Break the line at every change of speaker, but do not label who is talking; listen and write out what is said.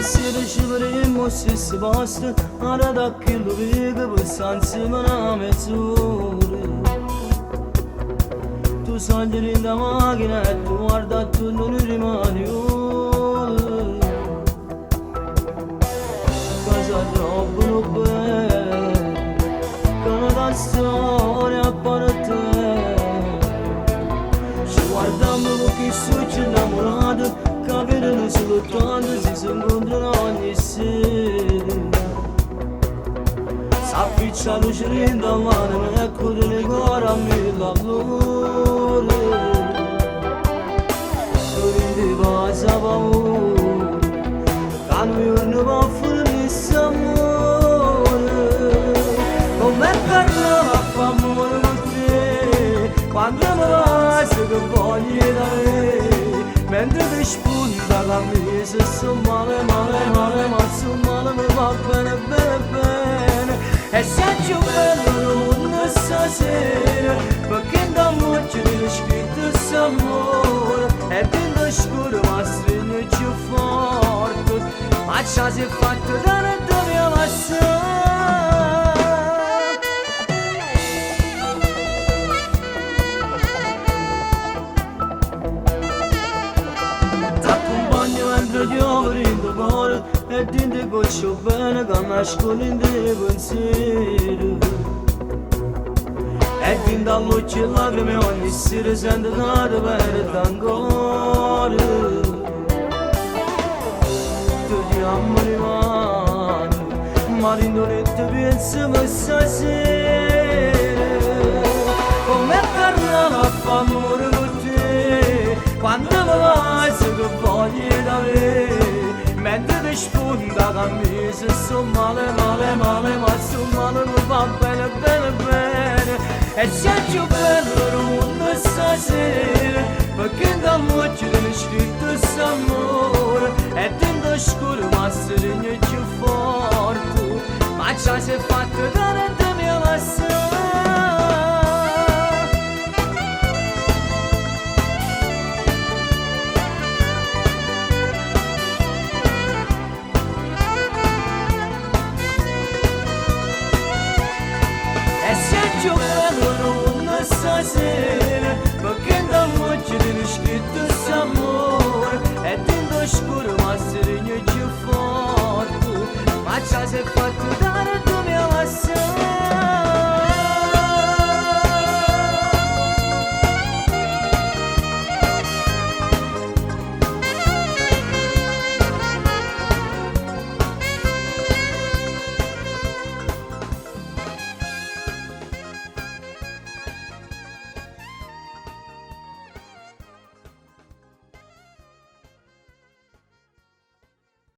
sera scivoleremo se si basta, arada che lo vega per senza una mezz'ora. Tu sogni in da macchina e tu guarda tu non rimani ora. Cosa troppo non bene, che una storia a parte. Ci guardiamo con chi succede innamorato, capirano solo tanto si incontrano ogni sera. S'appiccia luce in davanti, ma ecco delle cuore a mille all'ora. Torrente passa paura, che noi giorni va fuori questo amore. Come parlava a fa amore con te, quando mi passa che voglio da me. Mentre ti spunta la mia, sto male, male, male, ma sto male mi va bene, bene, bene. E sei più bello non stasera, perché da notte ti scritto s'amore. E dentro scuro ma stringe più forte, ma ciò si è fatto da non dobbiamo passare. Piove in the cuore e dinte goccio bene che nascono in te pensieri. E fin dall'occhio e lacrime ogni sera sento che ti perdo ancora. Tu ti amo rimane, ma non ti penso per stasera. Come parlava a fa amore con te, quando mi vai che voglio da me. Mentre ti spunta la camisa, sto male, male, male, ma sto male mi va bene, bene, bene. E sei più bello del mondo stasera, perché da notte ti ho scritto s'amore. E dentro scuro ma stringe più forte, ma ciò si è fatto da non dobbiamo passare. Stasera, perché da notte ti ho scritto s'amore. E dentro scuro ma stringe più forte, ma ciò si è